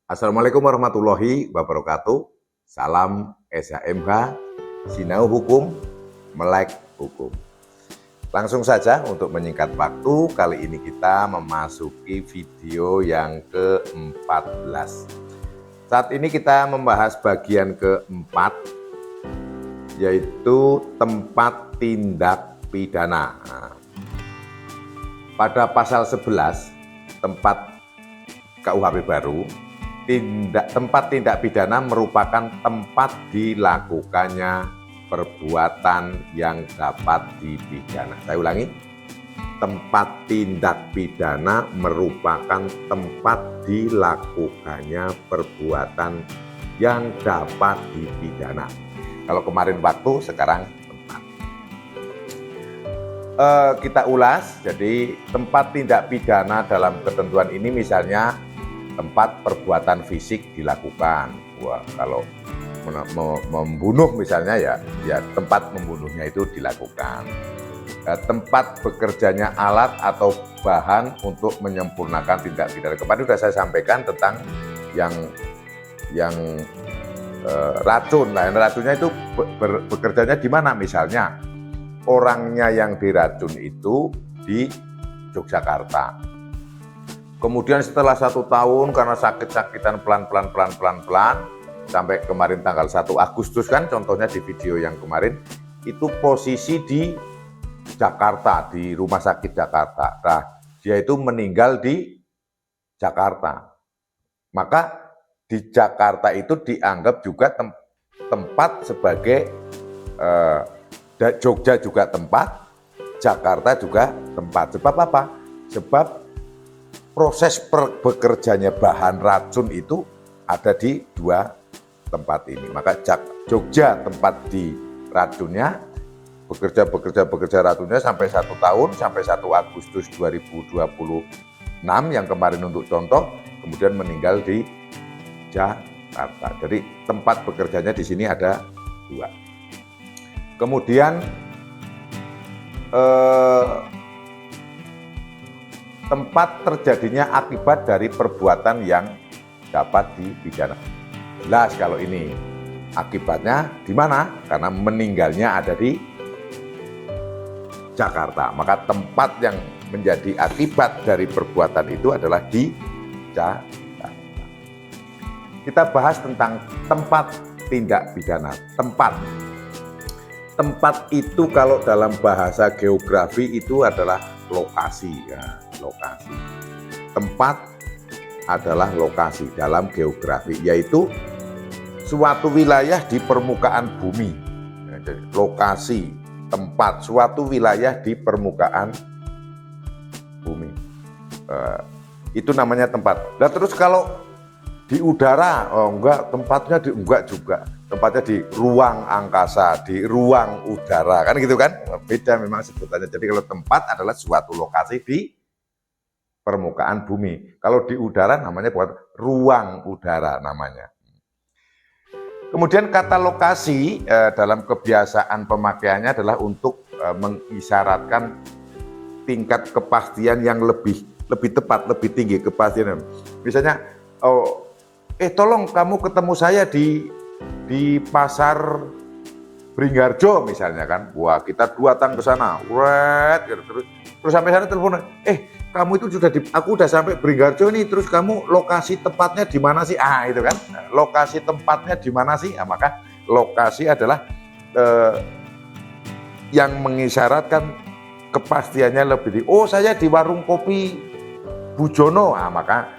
Assalamualaikum warahmatullahi wabarakatuh. Salam SHMH, Sinau Hukum, Melek Hukum. Langsung saja untuk menyingkat waktu, kali ini kita memasuki video yang ke-14. Saat ini kita membahas bagian keempat, yaitu tempat tindak pidana. Pada pasal 11, tempat KUHP baru, tempat tindak pidana merupakan tempat dilakukannya perbuatan yang dapat dipidana. Saya ulangi, tempat tindak pidana merupakan tempat dilakukannya perbuatan yang dapat dipidana. Kalau kemarin waktu, sekarang tempat. Kita ulas, jadi tempat tindak pidana dalam ketentuan ini misalnya tempat perbuatan fisik dilakukan. Wah, kalau membunuh misalnya ya tempat membunuhnya itu dilakukan. Tempat bekerjanya alat atau bahan untuk menyempurnakan tindak pidana. Kemarin sudah saya sampaikan tentang yang racun. Nah, racunnya itu bekerjanya di mana? Misalnya orangnya yang diracun itu di Yogyakarta. Kemudian setelah 1 tahun karena sakit-sakitan pelan-pelan sampai kemarin tanggal 1 Agustus kan contohnya di video yang kemarin itu posisi di Jakarta, di rumah sakit Jakarta. Nah, dia itu meninggal di Jakarta. Maka di Jakarta itu dianggap juga tempat sebagai Jogja juga tempat, Jakarta juga tempat. Sebab apa? Sebab proses bekerjanya bahan racun itu ada di 2 tempat ini. Maka Jogja tempat di racunnya, bekerja racunnya sampai 1 tahun, sampai 1 Agustus 2026 yang kemarin untuk contoh, kemudian meninggal di Jakarta. Jadi tempat bekerjanya di sini ada 2. Kemudian tempat terjadinya akibat dari perbuatan yang dapat dipidana. Jelas kalau ini akibatnya di mana? Karena meninggalnya ada di Jakarta. Maka tempat yang menjadi akibat dari perbuatan itu adalah di Jakarta. Kita bahas tentang tempat tindak pidana. Tempat itu kalau dalam bahasa geografi itu adalah lokasi, ya, lokasi. Tempat adalah lokasi dalam geografi, yaitu suatu wilayah di permukaan bumi. Jadi, lokasi, tempat, suatu wilayah di permukaan bumi. Itu namanya tempat. Nah, terus kalau di udara, enggak, tempatnya enggak juga. Tempatnya di ruang angkasa, di ruang udara, kan gitu kan? Beda memang sebutannya. Jadi kalau tempat adalah suatu lokasi di permukaan bumi. Kalau di udara namanya bukan ruang udara namanya. Kemudian kata lokasi dalam kebiasaan pemakaiannya adalah untuk mengisyaratkan tingkat kepastian yang lebih tepat, lebih tinggi kepastian. Misalnya, tolong kamu ketemu saya di pasar Beringharjo misalnya kan. Wah, kita datang ke sana. Terus sampai sana telepon, kamu itu aku udah sampai Beringharjo nih, terus kamu lokasi tepatnya di mana sih? Itu kan. Lokasi tempatnya di mana sih? Maka lokasi adalah yang mengisyaratkan kepastiannya lebih tinggi. Saya di warung kopi Bujono. Maka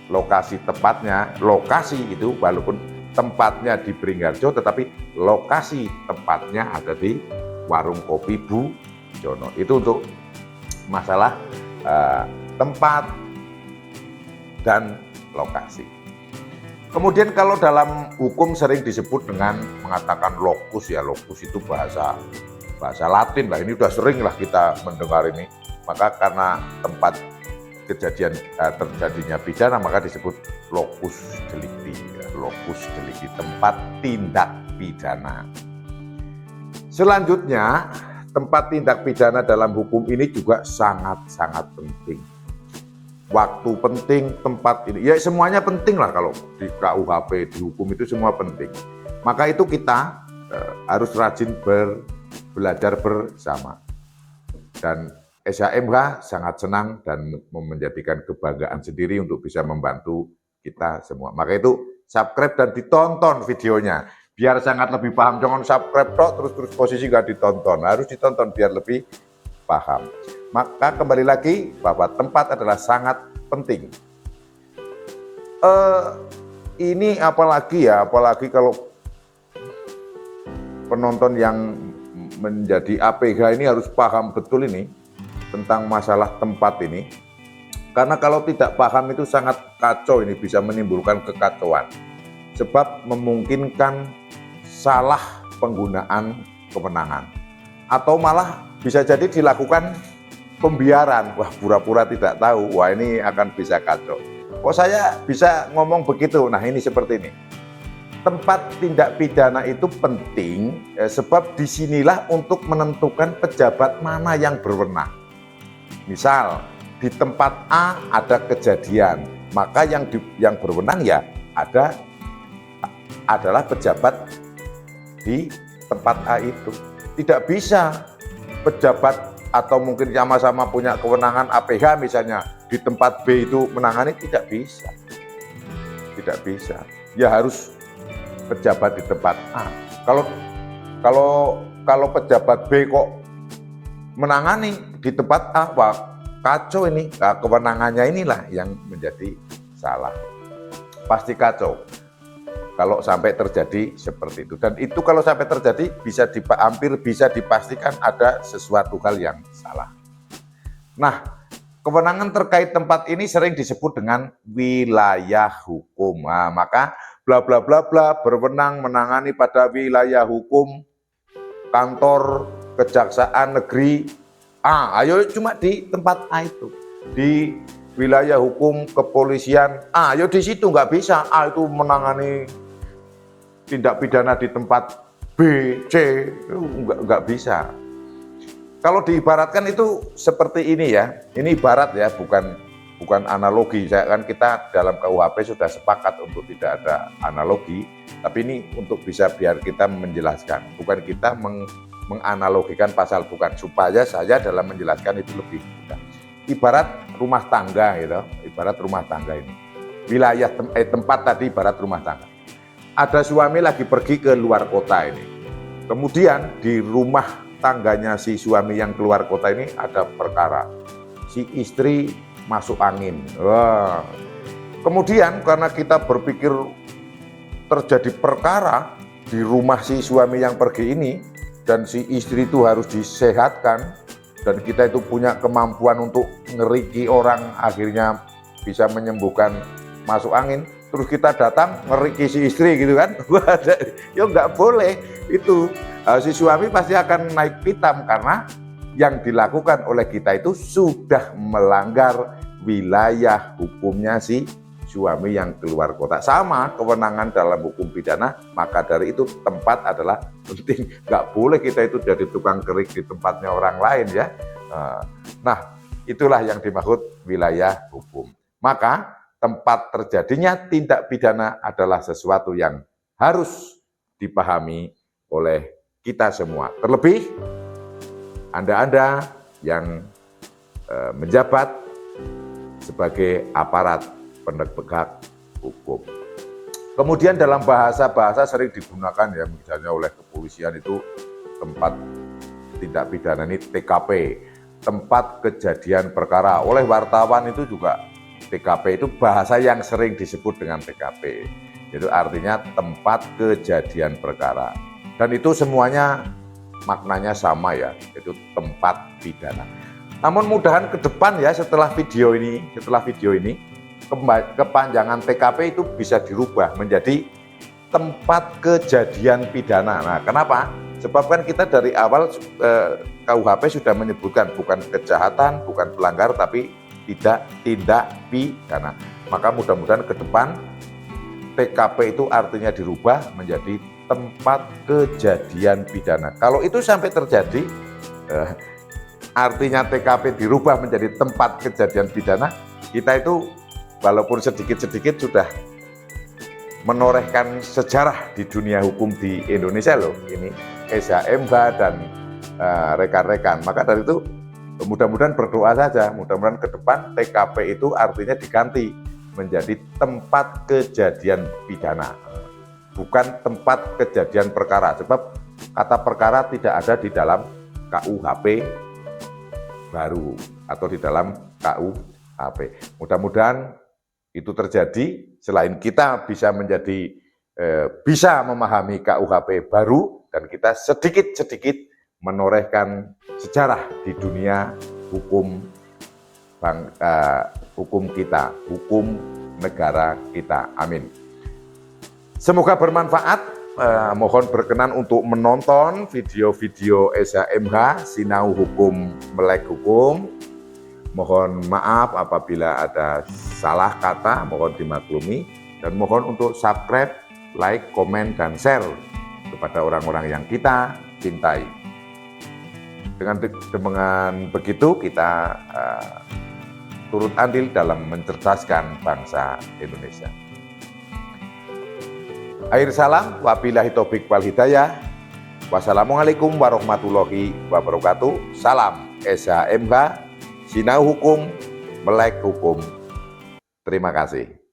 lokasi tepatnya, lokasi itu walaupun tempatnya di Beringharjo, tetapi lokasi tempatnya ada di warung kopi Bujono. Itu untuk masalah tempat dan lokasi. Kemudian kalau dalam hukum sering disebut dengan mengatakan lokus, ya lokus itu bahasa Latin lah. Ini udah sering lah kita mendengar ini. Maka karena tempat terjadinya pidana maka disebut locus delicti, locus delicti, tempat tindak pidana. Selanjutnya, tempat tindak pidana dalam hukum ini juga sangat-sangat penting. waktu penting, tempat ini. Ya semuanya penting lah kalau di KUHP, di hukum itu semua penting. Maka itu kita harus rajin belajar bersama. Dan SHMH sangat senang dan menjadikan kebanggaan sendiri untuk bisa membantu kita semua. Maka itu subscribe dan ditonton videonya. Biar sangat lebih paham, jangan subscribe terus posisi nggak ditonton. Harus ditonton biar lebih paham. Maka kembali lagi bahwa tempat adalah sangat penting. Ini apalagi kalau penonton yang menjadi APH ini harus paham betul ini tentang masalah tempat ini, karena kalau tidak paham itu sangat kacau, ini bisa menimbulkan kekacauan sebab memungkinkan salah penggunaan kewenangan atau malah bisa jadi dilakukan pembiaran. Wah, pura-pura tidak tahu, wah ini akan bisa kacau. Kok saya bisa ngomong begitu? Nah ini seperti ini. Tempat tindak pidana itu penting sebab disinilah untuk menentukan pejabat mana yang berwenang. Misal di tempat A ada kejadian, maka yang berwenang ya adalah pejabat di tempat A itu. Tidak bisa pejabat atau mungkin sama-sama punya kewenangan APH misalnya di tempat B itu menangani, tidak bisa. Tidak bisa. Ya harus pejabat di tempat A. Kalau pejabat B kok menangani di tempat A, wah kacau ini. Nah, kewenangannya inilah yang menjadi salah. Pasti kacau kalau sampai terjadi seperti itu. Dan itu kalau sampai terjadi hampir bisa dipastikan ada sesuatu hal yang salah. Nah, kewenangan terkait tempat ini sering disebut dengan wilayah hukum. Nah, maka bla bla bla bla berwenang menangani pada wilayah hukum kantor kejaksaan negeri A. Ayo cuma di tempat A itu. Di wilayah hukum kepolisian A, ayo di situ nggak bisa. A itu menangani tindak pidana di tempat B, C, nggak bisa. Kalau diibaratkan itu seperti ini ya. Ini ibarat ya, bukan analogi. Kita dalam KUHP sudah sepakat untuk tidak ada analogi, tapi ini untuk bisa biar kita menjelaskan. Bukan kita menganalogikan pasal, bukan, supaya saya dalam menjelaskan itu lebih mudah. Ibarat rumah tangga gitu, ibarat rumah tangga ini. Wilayah tempat tadi ibarat rumah tangga. Ada suami lagi pergi ke luar kota ini. Kemudian di rumah tangganya si suami yang keluar kota ini ada perkara. Si istri masuk angin. Wah. Kemudian karena kita berpikir terjadi perkara di rumah si suami yang pergi ini, dan si istri itu harus disehatkan, dan kita itu punya kemampuan untuk ngeriki orang, akhirnya bisa menyembuhkan masuk angin, terus kita datang ngeriki si istri gitu kan. Ya nggak boleh itu. Si suami pasti akan naik pitam karena yang dilakukan oleh kita itu sudah melanggar wilayah hukumnya si suami yang keluar kota. Sama kewenangan dalam hukum pidana, maka dari itu tempat adalah penting. Nggak boleh kita itu jadi tukang kerik di tempatnya orang lain ya. Nah, itulah yang dimaksud wilayah hukum. Maka tempat terjadinya tindak pidana adalah sesuatu yang harus dipahami oleh kita semua. Terlebih Anda-Anda yang menjabat sebagai aparat penegak hukum. Kemudian dalam bahasa-bahasa sering digunakan ya, misalnya oleh kepolisian itu tempat tindak pidana ini TKP, tempat kejadian perkara. Oleh wartawan itu juga TKP itu bahasa yang sering disebut dengan TKP. Itu artinya tempat kejadian perkara. Dan itu semuanya maknanya sama ya, itu tempat pidana. Namun mudahan ke depan ya setelah video ini kepanjangan TKP itu bisa dirubah menjadi tempat kejadian pidana. Nah, kenapa? Sebab kan kita dari awal KUHP sudah menyebutkan bukan kejahatan, bukan pelanggar, tapi tindak pidana. Maka mudah-mudahan ke depan TKP itu artinya dirubah menjadi tempat kejadian pidana. Kalau itu sampai terjadi, artinya TKP dirubah menjadi tempat kejadian pidana, kita itu walaupun sedikit-sedikit sudah menorehkan sejarah di dunia hukum di Indonesia loh, ini SHMH dan rekan-rekan. Maka dari itu mudah-mudahan berdoa saja, mudah-mudahan ke depan TKP itu artinya diganti menjadi tempat kejadian pidana, bukan tempat kejadian perkara. Sebab kata perkara tidak ada di dalam KUHP baru atau di dalam KUHP. Mudah-mudahan itu terjadi, selain kita bisa bisa memahami KUHP baru, dan kita sedikit-sedikit menorehkan sejarah di dunia hukum hukum kita, hukum negara kita. Amin. Semoga bermanfaat. Mohon berkenan untuk menonton video-video SHMH Sinau Hukum Melek Hukum. Mohon maaf apabila ada salah kata, mohon dimaklumi, dan mohon untuk subscribe, like, komen, dan share kepada orang-orang yang kita cintai. Dengan begitu kita turut andil dalam mencerdaskan bangsa Indonesia. Akhir salam, wabillahi taufiq wal hidayah. Wassalamualaikum warahmatullahi wabarakatuh. Salam SHMH Sinau Hukum Melek Hukum. Terima kasih.